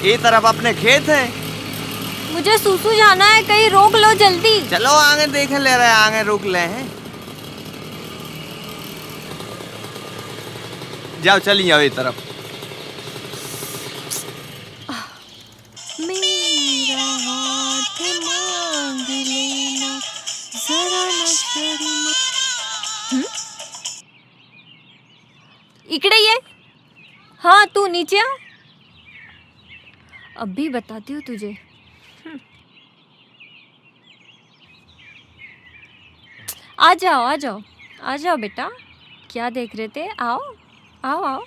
ये तरफ अपने खेत है। मुझे सूसू जाना है, कहीं रोक लो जल्दी। चलो आगे देख ले रहे, आगे रुक ले हैं। जाओ चलिए आओ ये तरफ। मेरा हाथ मांग लेना जरा न शर्मा। इकडे ये। हाँ तू नीचे आ, अभी बताती हूँ तुझे। आ जाओ आ जाओ आ जाओ बेटा, क्या देख रहे थे? आओ आओ आओ,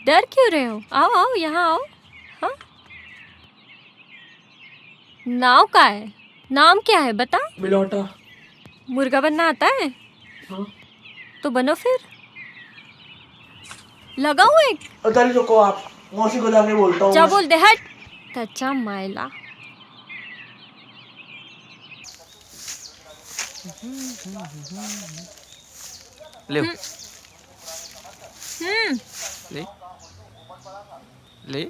डर क्यों रहे हो? आओ आओ यहाँ आओ। हाँ नाव का है, नाम क्या है बता? बिलोटा। मुर्गा बनना आता है? हाँ। तो बनो फिर, लगाऊं एक? चल रुको, आप मौसी को जाके बोलता हूँ। क्या बोल दे, हट कच्चा मायला। ले ले ले।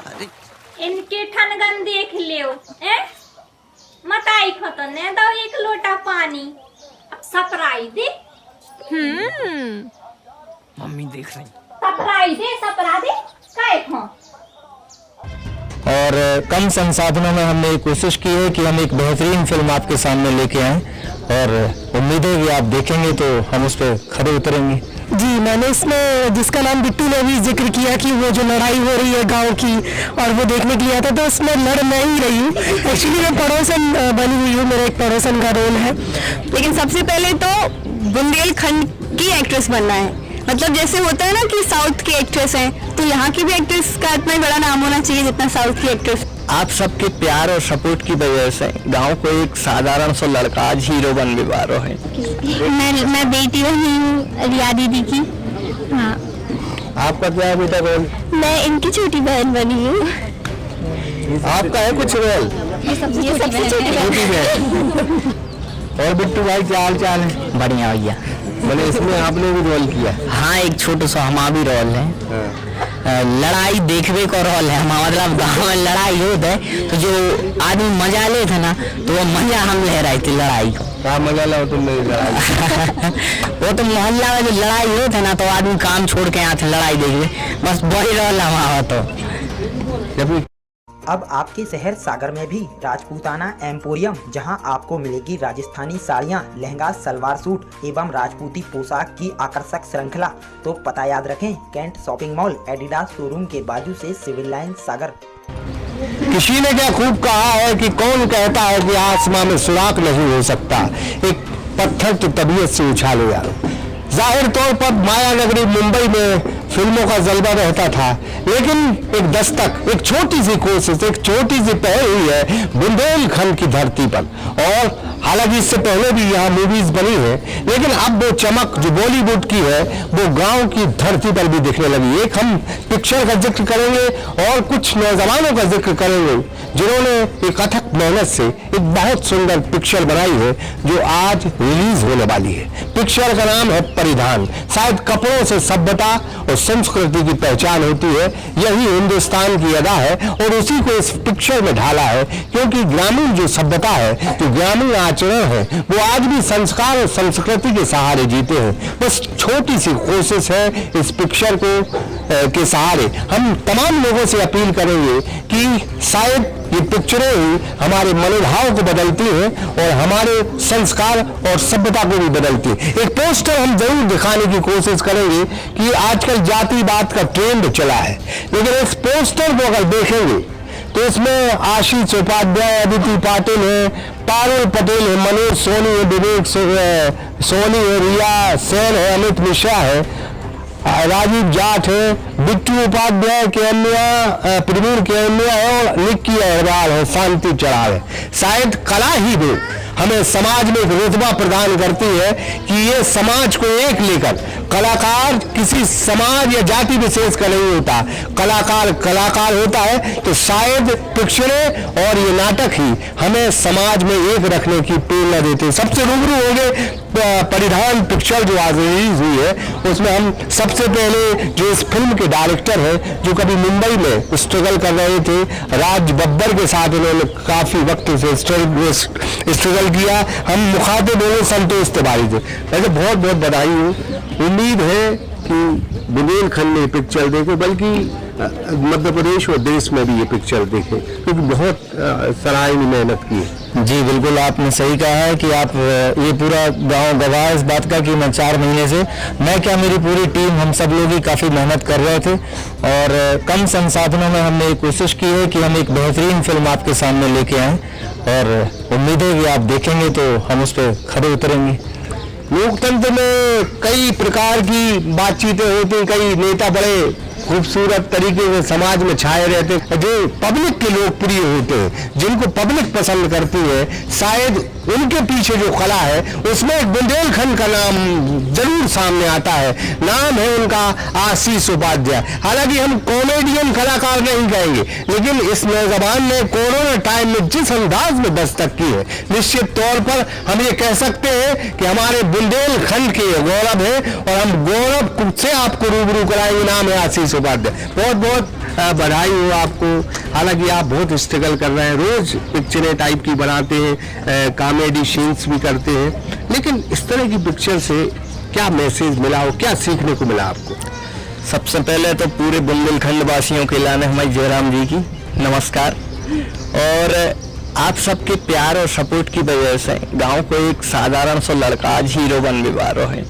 अरे इनके ठनगन देख लियो ए, मत आई खतो ने दो एक लोटा पानी, अब सपराई दे। मम्मी देख रही। सपराई दे, सपरा दे काय खो। और कम संसाधनों में हमने ये कोशिश की है कि हम एक बेहतरीन फिल्म आपके सामने लेके आएं, और उम्मीद है कि आप देखेंगे तो हम उस पर खड़े उतरेंगे। जी, मैंने इसमें जिसका नाम बिट्टू ने भी जिक्र किया कि वो जो लड़ाई हो रही है गांव की, और वो देखने के लिए आता, तो उसमें लड़ मैं ही रही हूँ। एक्चुअली मैं पड़ोसन बनी हुई हूँ, मेरा एक पड़ोसन का रोल है। लेकिन सबसे पहले तो बुंदेलखंड की एक्ट्रेस बनना है, मतलब जैसे होता है ना कि साउथ की एक्ट्रेस है, तो यहाँ की भी एक्ट्रेस का इतना ही बड़ा नाम होना चाहिए जितना साउथ की एक्ट्रेस। आप सबके प्यार और सपोर्ट की वजह से गांव को एक साधारण सा लड़का आज हीरो बन भी पा रहा है। मैं बेटी रही हूँ रिया दीदी की। हाँ। आपका क्या है बेटा रोल? मैं इनकी छोटी बहन बनी हूँ। आपका है कुछ रोल? ये सबसे छोटी बहन। और बिट्टू भाई क्या हाल चाल है? बढ़िया भैया। मैंने इसमें आपने भी रोल किया? हाँ, एक छोटा सा हमारा भी रोल है। लड़ाई देखने का रोल है हमारा, मतलब गाँव में लड़ाई होता है तो जो आदमी मजा ले था ना, तो वो मजा हम ले रहे थे लड़ाई को। क्या मजा लो तुम मेरी लड़ाई? वो तो मोहल्ला में जो लड़ाई हो था ना, तो आदमी काम छोड़ के यहाँ थे लड़ाई देखने, बस वही रोल हमारा। तो अब आपके शहर सागर में भी राजपूताना एम्पोरियम, जहां आपको मिलेगी राजस्थानी साड़ियां, लहंगा, सलवार सूट एवं राजपूती पोशाक की आकर्षक श्रृंखला। तो पता याद रखें, cantt shopping mall, Adidas showroom के बाजू से सिविल लाइन सागर। किसी ने क्या खूब कहा है कि कौन कहता है कि आसमां में सुराख नहीं हो सकता, एक पत्थर तो तबीयत से उछालो यारो। जाहिर तौर पर माया नगरी मुंबई में फिल्मों का जलवा रहता था, लेकिन एक दस्तक, एक छोटी सी कोशिश, एक छोटी सी पहल हुई है बुंदेलखंड की धरती पर। और हालांकि इससे पहले भी यहाँ मूवीज बनी है, लेकिन अब वो चमक जो बॉलीवुड की है वो गांव की धरती पर भी दिखने लगी। एक हम पिक्चर का जिक्र करेंगे और कुछ नौजवानों का जिक्र करेंगे जिन्होंने एक अथक मेहनत से एक बहुत सुंदर पिक्चर बनाई है जो आज रिलीज होने वाली है। पिक्चर का नाम है परिधान। शायद कपड़ों से सभ्यता और संस्कृति की पहचान होती है, यही हिंदुस्तान की अदा है, और उसी को इस पिक्चर में ढाला है, क्योंकि ग्रामीण जो सभ्यता है, जो ग्रामीण आचरण है, वो आज भी संस्कार और संस्कृति के सहारे जीते हैं। बस छोटी सी कोशिश है इस पिक्चर को के सहारे हम तमाम लोगों से अपील करेंगे कि शायद ये पिक्चरें ही हमारे मनोभाव को बदलती हैं और हमारे संस्कार और सभ्यता को भी बदलती है। एक पोस्टर हम जरूर दिखाने की कोशिश करेंगे कि आजकल जातिवाद का ट्रेंड चला है, लेकिन इस पोस्टर को अगर देखेंगे तो इसमें आशीष उपाध्याय, अदिति पाटिल है, पारुल पटेल है, मनोज सोनी है, विवेक सोनी है, रिया सेन है, अमित मिश्रा है, राजीव जाट है, बिट्टू उपाध्याय के अन्य, प्रवीण के अन्य है, और निक्की अग्रवाल है, शांति चढ़ाव है। शायद कला ही वो हमें समाज में एक रुतबा प्रदान करती है कि ये समाज को एक लेकर, कलाकार किसी समाज या जाति विशेष का नहीं होता, कलाकार होता है। तो शायद पिक्चरें और ये नाटक ही हमें समाज में एक रखने की प्रेरणा देते हैं। सबसे रूबरू होंगे परिधान पिक्चर जो आज रिलीज हुई है उसमें हम सबसे पहले जो इस फिल्म के डायरेक्टर हैं, जो कभी मुंबई में स्ट्रगल कर रहे थे, राज बब्बर के साथ उन्होंने काफी वक्त से स्ट्रगल किया, हम मुखातिब होंगे संतोष तिवारी थे। वैसे बहुत बहुत बधाई हो। उम्मीद है कि बुंदेलखंड में पिक्चर देखे, बल्कि मध्य प्रदेश और देश में भी ये पिक्चर देखे, क्योंकि बहुत सराहनीय मेहनत की है। जी बिल्कुल, आपने सही कहा है कि आप ये पूरा गांव गवाह इस बात का कि मैं 4 महीने से, मैं क्या मेरी पूरी टीम, हम सब लोग ही काफ़ी मेहनत कर रहे थे और कम संसाधनों में हमने कोशिश की है कि हम एक बेहतरीन फिल्म आपके सामने लेके आएँ और उम्मीद है कि आप देखेंगे तो हम उस पर खड़े उतरेंगे। लोकतंत्र में कई प्रकार की बातचीतें होती, कई नेता बड़े खूबसूरत तरीके से समाज में छाए रहते हैं, जो पब्लिक के लोकप्रिय होते हैं, जिनको पब्लिक पसंद करती है, शायद उनके पीछे जो कला है उसमें एक बुंदेलखंड का नाम जरूर सामने आता है। नाम है उनका आशीष उपाध्याय। हालांकि हम कॉमेडियन कलाकार नहीं कहेंगे, लेकिन इस नौजवान ने कोरोना टाइम में जिस अंदाज में दस्तक की है, निश्चित तौर पर हम ये कह सकते हैं कि हमारे बुंदेलखंड के गौरव है और हम गौरव से आपको रूबरू कराएंगे। नाम है आशीष उपाध्याय। बहुत बहुत बधाई हो आपको। हालांकि आप बहुत स्ट्रगल कर रहे हैं, रोज पिक्चरें टाइप की बनाते हैं, कॉमेडी सीन्स भी करते हैं, लेकिन इस तरह की पिक्चर से क्या मैसेज मिला हो, क्या सीखने को मिला आपको? सबसे पहले तो पूरे बुंदेलखंड वासियों के लाने हमारी जयराम जी की नमस्कार। और आप सबके प्यार और सपोर्ट की वजह से गांव को एक साधारण सा लड़का आज हीरो बन भी पा रहा है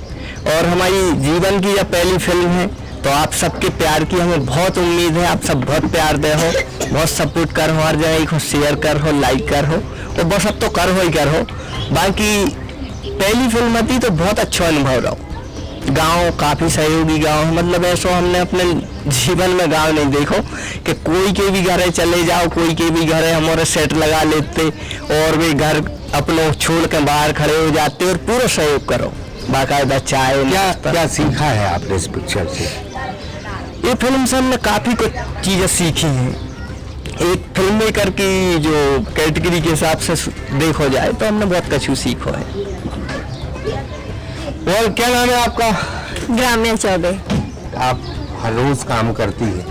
और हमारी जीवन की यह पहली फिल्म है, तो आप सबके प्यार की हमें बहुत उम्मीद है। आप सब बहुत प्यार दे हो, बहुत सपोर्ट कर हो, हर जगह को शेयर कर हो, लाइक कर हो, और बस अब तो कर हो ही कर हो। बाकी पहली फिल्म थी तो बहुत अच्छा अनुभव रहा। गांव काफ़ी सहयोगी गांव है, मतलब ऐसा हमने अपने जीवन में गांव नहीं देखो कि कोई के भी घर चले जाओ, कोई के भी घर हमारे सेट लगा लेते और वे घर अपनों छोड़ के बाहर खड़े हो जाते और पूरा सहयोग करो, बाकायदा चाय। क्या सीखा है आपने इस पिक्चर से? ये फिल्म से हमने काफ़ी कुछ चीज़ें सीखी हैं। एक फिल्म मेकर की जो कैटेगरी के हिसाब से देखो जाए तो हमने बहुत कुछ सीखो है। और क्या नाम है आपका? ग्राम्य चौबे। आप हर रोज काम करती है,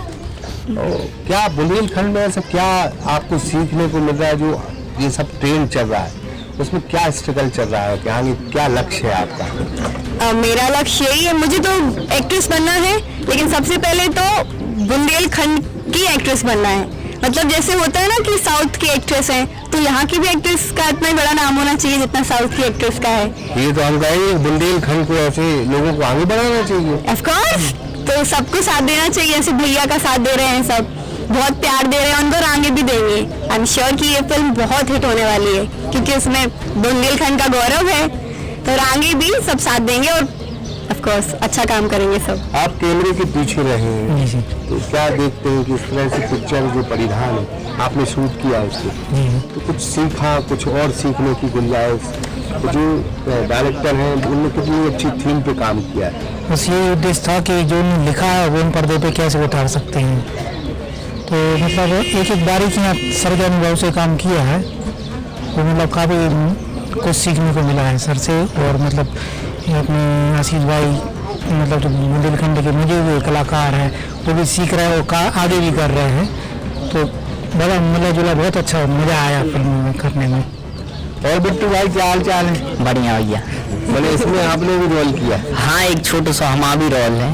तो क्या बुंदेलखंड में ऐसा क्या आपको सीखने को मिल रहा है? जो ये सब ट्रेंड चल रहा है उसमें क्या स्ट्रगल चल रहा है, क्या क्या लक्ष्य है आपका? मेरा लक्ष्य यही है, मुझे तो एक्ट्रेस बनना है, लेकिन सबसे पहले तो बुंदेलखंड की एक्ट्रेस बनना है। मतलब जैसे होता है ना कि साउथ की एक्ट्रेस है, तो यहाँ की भी एक्ट्रेस का इतना ही बड़ा नाम होना चाहिए जितना साउथ की एक्ट्रेस का है। ये तो हम कहेंगे बुंदेलखंड को ऐसे लोगों को आगे बढ़ाना चाहिए। ऑफ कोर्स, तो सबको साथ देना चाहिए। ऐसे भैया का साथ दे रहे हैं, सब बहुत प्यार दे रहे हैं, उनको आगे भी देंगे। आई एम श्योर कि ये फिल्म बहुत हिट होने वाली है, क्योंकि उसमें बुंदेलखंड का गौरव है, तो आगे भी सब साथ देंगे और ऑफ कोर्स अच्छा काम करेंगे सब। आप कैमरे के पीछे रहे हैं, तो क्या देखते हैं कि इस तरह से पिक्चर जो परिधान है आपने शूट किया उसको, तो कुछ सीखा, कुछ और सीखने की गुंजाइश? तो जो डायरेक्टर हैं उन्होंने कितनी अच्छी थीम पे काम किया है। बस ये उद्देश्य था कि जो लिखा है वो इन पर्दे पे कैसे उतार सकते हैं, तो मतलब एक एक बारीकियाँ सर के अनुभव से काम किया है, तो मतलब काफ़ी कुछ सीखने को मिला है सर से। और मतलब अपने आशीष भाई, मतलब जो बुंदेलखंड के मुझे भी कलाकार हैं वो भी सीख रहे हैं और आगे भी कर रहे हैं, तो बड़ा मिला जुला बहुत अच्छा मज़ा आया फिल्म में करने में। और बिट्टू भाई क्या हाल चाल है? बढ़िया भैया। मैंने इसमें आपने भी रोल किया? हाँ, एक छोटा सा हमारा भी रोल है।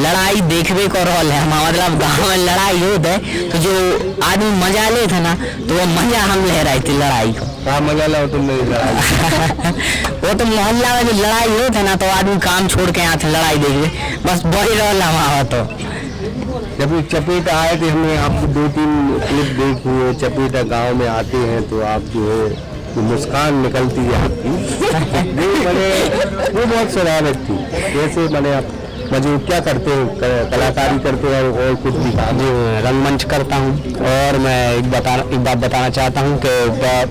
लड़ाई देखने का रोल है हमारा, मतलब गाँव में लड़ाई होता है तो जो आदमी मजा ले थे ना, तो वो मजा हम ले रहे थे लड़ाई को। क्या मजा लो तुमने लड़ाई? वो तो मोहल्ला में जो लड़ाई होता है ना, तो आदमी काम छोड़ के यहाँ थे लड़ाई देखने, बस वही रोल हमारा। तो जब चपेट आए थे, हमने आपको 2-3 क्लिप देखी है, चपेटा गांव में आते हैं तो आप जो है तो मुस्कान निकलती है आपकी। वो बहुत स्वाभाविक थी। जैसे मैंने आप मजे क्या करते हो, कलाकारी करते हैं और कुछ भी काम? रंगमंच करता हूँ। और मैं एक बात बताना चाहता हूँ कि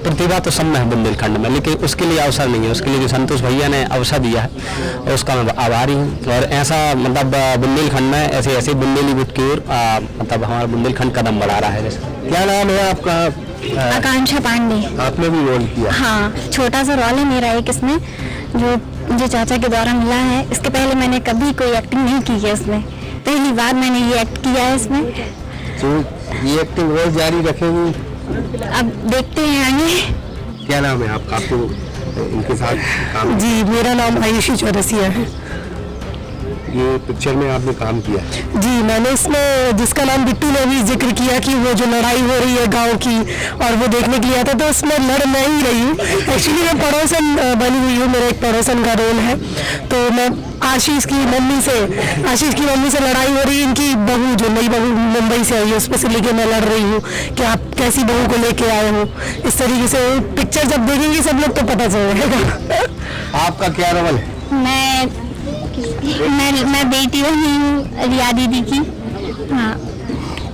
प्रतिभा तो सब में है बुंदेलखंड में, लेकिन उसके लिए अवसर नहीं है। उसके लिए जो संतोष भैया ने अवसर दिया है और उसका मैं आभारी हूँ। और ऐसा मतलब बुंदेलखंड में ऐसे ऐसे बुंदेली बुट की ओर मतलब हमारा बुंदेलखंड कदम बढ़ा रहा है। जैसे क्या नाम है आपका? आकांक्षा पांडे। आपने भी रोल किया? हाँ, छोटा सा रोल है मेरा एक इसमें, जो मुझे चाचा के द्वारा मिला है। इसके पहले मैंने कभी कोई एक्टिंग नहीं की है इसमें, पहली बार मैंने ये एक्ट किया है इसमें। तो ये एक्टिंग रोज जारी रखेंगी? अब देखते हैं आगे। क्या नाम है आपका? आपको इनके साथ काम? जी, मेरा नाम आयुषी चौरसिया है। ये पिक्चर में आपने काम किया? जी, मैंने इसमें, जिसका नाम बिट्टू ने भी जिक्र किया कि वो जो लड़ाई हो रही है गांव की, और वो देखने के लिए आता, तो उसमें लड़ मैं ही रही हूँ। एक्चुअली मैं पड़ोसन बनी हुई हूँ, मेरा एक पड़ोसन का रोल है। तो मैं आशीष की मम्मी से लड़ाई हो रही है, इनकी बहू, जो नई बहू मुंबई से आई है, उसमें से लेके मैं लड़ रही हूँ कि आप कैसी बहू को लेके आए हो। इस तरीके से पिक्चर जब देखेंगे सब लोग तो पता चलेगा। आपका क्या रोल है? मैं बेटी बनी हूँ रिया दीदी की। हाँ।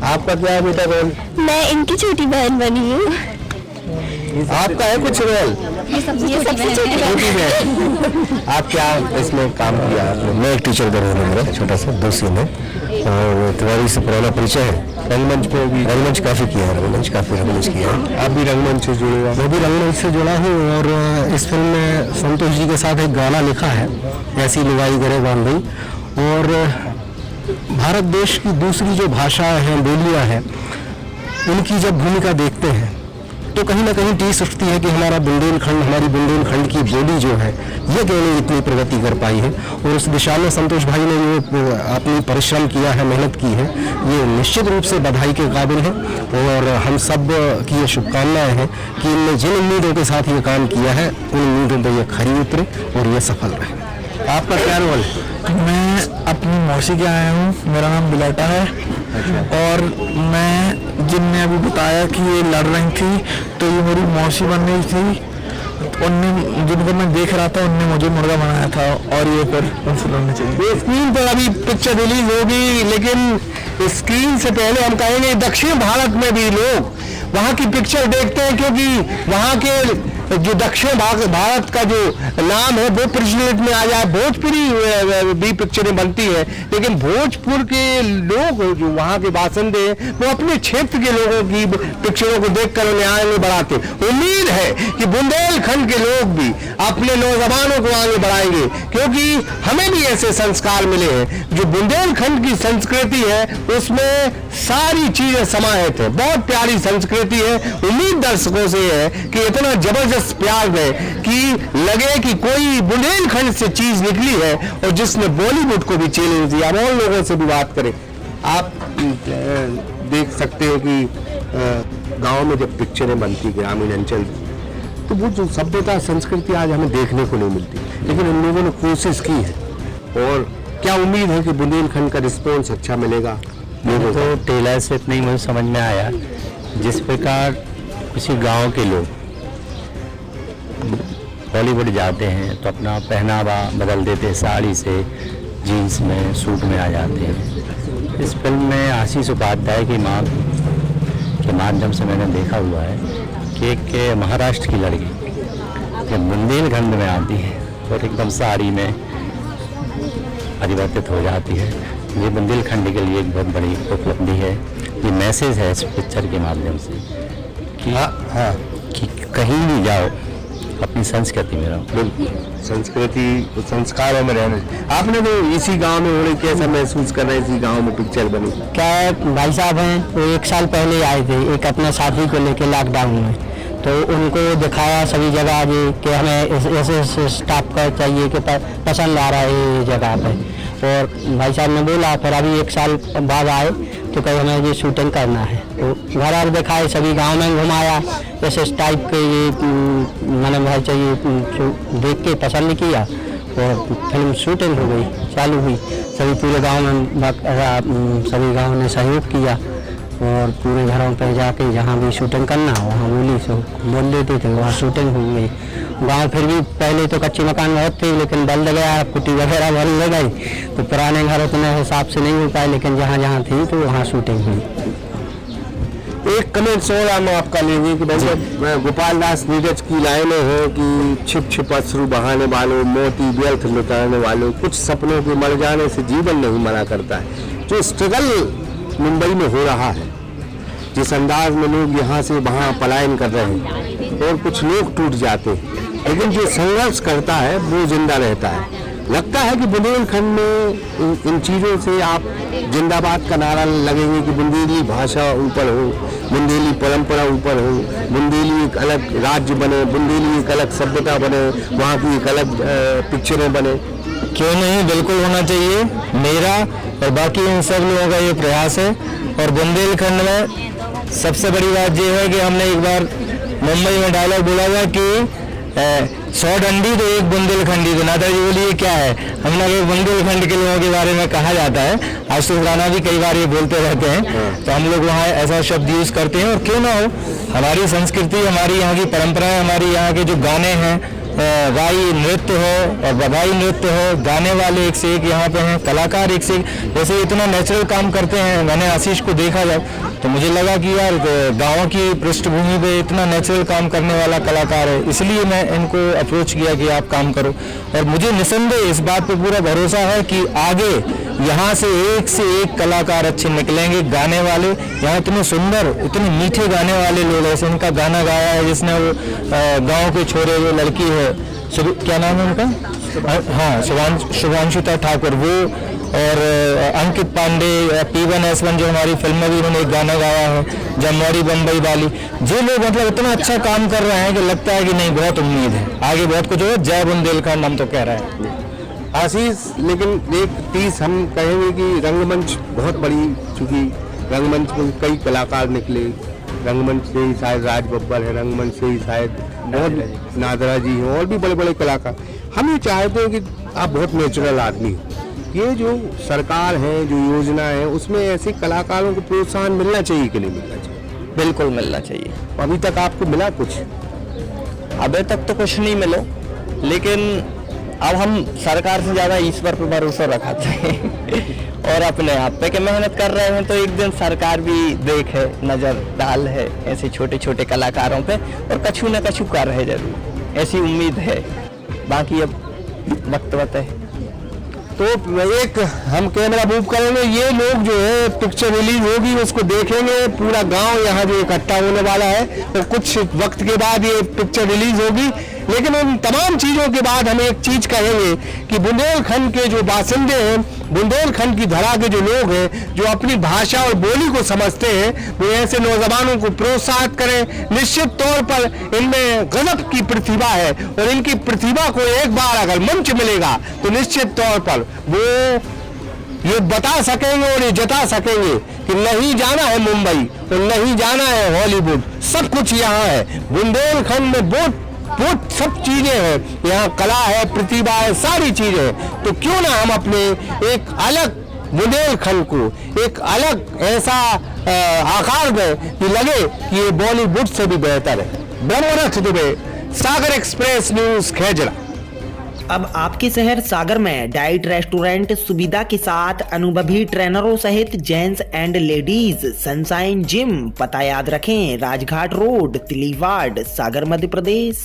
आपका क्या है बेटा रोल? मैं इनकी छोटी बहन बनी हूँ। आपका है कुछ रोल? ये सबसे छोटी बहन। आप क्या इसमें काम किया? मैं एक टीचर का रोल है, मेरा छोटा सा 2 सीन है, और तिवारी से पुराना परिचय है। रंगमंच पे भी रंगमंच काफ़ी किया है, रंगमंच किया है। आप भी रंगमंच से जुड़े हो? मैं भी रंगमंच से जुड़ा हूँ, और इस फिल्म में संतोष जी के साथ एक गाना लिखा है, ऐसी लुगाई करे बांध गई। और भारत देश की दूसरी जो भाषाएं हैं, बोलियाँ हैं, उनकी जब भूमिका देखते हैं तो कहीं ना कहीं टीस उठती है कि हमारी बुंदेलखंड की बोली जो है, ये क्यों नहीं इतनी प्रगति कर पाई है। और उस दिशा में संतोष भाई ने जो अपनी परिश्रम किया है, मेहनत की है, ये निश्चित रूप से बधाई के काबिल है। और हम सब की ये शुभकामनाएं हैं कि इनने जिन उम्मीदों के साथ ये काम किया है, उन उम्मीदों पर ये खरी उतरे और ये सफल रहे। आपका क्या रोल? मैं अपनी मौसी के आया हूँ, मेरा नाम बिलाटा है। और मैं, जिनने अभी बताया कि ये लड़ रही थी, तो ये मेरी मौसी बन रही थी। उनने, जिनको मैं देख रहा था, उनने मुझे मुर्गा बनाया था, और ये फिर उनसे लड़ने चाहिए। स्क्रीन पर अभी पिक्चर रिलीज होगी, लेकिन स्क्रीन से पहले हम कहेंगे दक्षिण भारत में भी लोग वहाँ की पिक्चर देखते हैं, क्योंकि वहाँ के जो दक्षिण भारत का जो नाम है वो प्रचलित में आ जाए। भोजपुरी भी पिक्चरें बनती है, लेकिन भोजपुर के लोग जो वहाँ के बासिंदे हैं, वो अपने क्षेत्र के लोगों की पिक्चरों को देखकर उन्हें आगे बढ़ाते। उम्मीद है कि बुंदेलखंड के लोग भी अपने नौजवानों को आगे बढ़ाएंगे, क्योंकि हमें भी ऐसे संस्कार मिले हैं। जो बुंदेलखंड की संस्कृति है, उसमें सारी चीजें समाहित है, बहुत प्यारी संस्कृति है। उम्मीद दर्शकों से है कि इतना जबरदस्त प्यार दें कि लगे कि कोई बुंदेलखंड से चीज निकली है, और जिसने बॉलीवुड को भी चैलेंज दिया। और लोगों से भी बात करें, आप देख सकते हैं कि गांव में जब पिक्चरें बनती, ग्रामीण अंचल, तो वो जो सभ्यता संस्कृति आज हमें देखने को नहीं मिलती, लेकिन उन लोगों ने कोशिश की है। और क्या उम्मीद है कि बुंदेलखंड का रिस्पॉन्स अच्छा मिलेगा? मुझे तो ट्रेलर से इतना ही मुझे समझ में आया, जिस प्रकार किसी गांव के लोग बॉलीवुड जाते हैं तो अपना पहनावा बदल देते हैं, साड़ी से जीन्स में, सूट में आ जाते हैं। इस फिल्म में आशीष उपाध्याय की माँ के माध्यम से मैंने देखा हुआ है कि एक महाराष्ट्र की लड़की जब बुंदेलखंड में आती है और एकदम साड़ी में परिवर्तित हो जाती है। ये बुंदेलखंड के लिए एक बहुत बड़ी उपलब्धि है। ये मैसेज है इस पिक्चर के माध्यम से कि कि कहीं भी जाओ अपनी संस्कृति में रहो। बिल्कुल, संस्कृति संस्कारों में रहना। आपने तो इसी गांव में होने कैसा महसूस कर रहे हैं? इसी गांव में पिक्चर बनी। क्या भाई साहब हैं, वो 1 साल पहले आए थे एक अपना साथी को लेके लॉकडाउन में, तो उनको दिखाया सभी जगह कि हमें ऐसे स्टाफ का चाहिए कि पसंद आ रहा है ये जगह पे। और भाई साहब ने बोला, फिर अभी 1 साल बाद आए तो कहीं हमें ये शूटिंग करना है, तो घर दिखाए, सभी गांव में घुमाया, ऐसे टाइप के ये मैंने भाई चाहिए देख के पसंद किया, और फिल्म शूटिंग हो गई, चालू हुई। सभी पूरे गांव में सभी गांव ने सहयोग किया, और पूरे घरों पर जाके जहाँ भी शूटिंग करना वहाँ बोली सो बोल देते थे, वहाँ शूटिंग हो गई। गांव फिर भी पहले तो कच्चे मकान बहुत थे, लेकिन बंद गया, कुटी वगैरह बंद गई, तो पुराने घर उतने हिसाब से नहीं हो पाए, लेकिन जहाँ जहाँ थी तो वहाँ शूटिंग हुई। एक कमेंट और हम आपका लेंगे कि भाई गोपाल दास नीरज की लाइनें हैं कि छिप छिप अश्रु बहाने वालों, मोती व्यर्थ लुटाने वालों, कुछ सपनों के मर जाने से जीवन नहीं मरा करता है। जो स्ट्रगल मुंबई में हो रहा है, जिस अंदाज में लोग यहाँ से वहाँ पलायन कर रहे हैं और कुछ लोग टूट जाते हैं, लेकिन जो संघर्ष करता है वो जिंदा रहता है। लगता है कि बुंदेलखंड में इन चीज़ों से आप जिंदाबाद का नारा लगेंगे कि बुंदेली भाषा ऊपर हो, बुंदेली परंपरा ऊपर हो, बुंदेली एक अलग राज्य बने, बुंदेली एक अलग सभ्यता बने, वहाँ की एक अलग पिक्चरें बने। क्यों नहीं, बिल्कुल होना चाहिए। मेरा और बाकी इन सब लोगों का ये प्रयास है। और बुंदेलखंड में सबसे बड़ी बात ये है कि हमने एक बार मुंबई में डायलॉग बोला था कि 100 डंडी तो एक बुंदेलखंडी तो। नाता जी बोलिए क्या है, हमने अगर बुंदेलखंड के लोगों के बारे में कहा जाता है, आशुतोष राणा भी कई बार ये बोलते रहते हैं, तो हम लोग वहाँ ऐसा शब्द यूज करते हैं। और क्यों ना हो, हमारी संस्कृति, हमारी यहाँ की परंपराएं, हमारी यहाँ के जो गाने हैं, गाई नृत्य हो और बधाई नृत्य हो, गाने वाले एक से एक यहाँ पे हैं, कलाकार एक से एक, जैसे इतना नेचुरल काम करते हैं। मैंने आशीष को देखा जब, तो मुझे लगा कि यार गाँव की पृष्ठभूमि पे इतना नेचुरल काम करने वाला कलाकार है, इसलिए मैं इनको अप्रोच किया कि आप काम करो। और मुझे निसंदेह इस बात पे पूरा भरोसा है कि आगे यहाँ से एक कलाकार अच्छे निकलेंगे, गाने वाले। यहाँ इतने सुंदर, इतने मीठे गाने वाले लोग हैं। इनका गाना गाया है जिसने वो गाँव के छोरे, जो लड़की है, क्या नाम है उनका, हाँ शुभांशुता ठाकुर, वो, और अंकित पांडे, P1S1 जो हमारी फिल्म में भी उन्होंने एक गाना गाया है, जमवाड़ी बम्बई वाली। जो लोग मतलब इतना अच्छा काम कर रहे हैं कि लगता है कि नहीं, बहुत उम्मीद है, आगे बहुत कुछ होगा। जय बुंदेलखंड हम तो कह रहे हैं। आशीष, लेकिन एक चीज हम कहेंगे कि रंगमंच बहुत बड़ी, चूंकि रंगमंच में कई कलाकार निकले, रंगमंच से ही शायद राज बब्बर है, रंगमंच से ही शायद बहुत नादरा जी हैं और भी बड़े बड़े कलाकार। हम ये चाहते हैं कि आप बहुत नेचुरल आदमी हो, ये जो सरकार है, जो योजना है, उसमें ऐसे कलाकारों को प्रोत्साहन मिलना चाहिए कि नहीं मिलना चाहिए? बिल्कुल मिलना चाहिए। अभी तक आपको मिला कुछ? अभी तक तो कुछ नहीं मिलो, लेकिन अब हम सरकार से ज़्यादा ईश्वर पर भरोसा रखाते हैं और अपने आप पे के मेहनत कर रहे हैं, तो एक दिन सरकार भी देखे, नज़र डाल है ऐसे छोटे छोटे कलाकारों पे और कछु न कछु कर रहे जरूर, ऐसी उम्मीद है। बाकी अब वक्त है। तो एक हम कैमरा मूव करेंगे, ये लोग जो है पिक्चर रिलीज होगी उसको देखेंगे, पूरा गांव यहाँ जो इकट्ठा होने वाला है, तो कुछ वक्त के बाद ये पिक्चर रिलीज होगी। लेकिन उन तमाम चीज़ों के बाद हम एक चीज़ कहेंगे कि बुंदेलखंड के जो बासिंदे हैं, बुंदेलखंड की धरा के जो लोग हैं, जो अपनी भाषा और बोली को समझते हैं, वो ऐसे नौजवानों को प्रोत्साहित करें। निश्चित तौर पर इनमें गजब की प्रतिभा है और इनकी प्रतिभा को एक बार अगर मंच मिलेगा तो निश्चित तौर पर वो ये बता सकेंगे और ये जता सकेंगे कि नहीं जाना है मुंबई और नहीं जाना है हॉलीवुड, सब कुछ यहाँ है। बुंदेलखंड में बहुत सब चीजें हैं, यहाँ कला है, प्रतिभा है, सारी चीजें हैं। तो क्यों ना हम अपने एक अलग बुंदेलखंड को एक अलग ऐसा आकार दें कि लगे कि ये बॉलीवुड से भी बेहतर है। ब्रह्मरथ दुबे, सागर एक्सप्रेस न्यूज, खेजड़ा। अब आपके शहर सागर में डाइट रेस्टोरेंट सुविधा के साथ अनुभवी ट्रेनरों सहित gents and ladies sunshine gym. पता याद रखें, राजघाट रोड, तिलीवाड़, सागर, मध्य प्रदेश।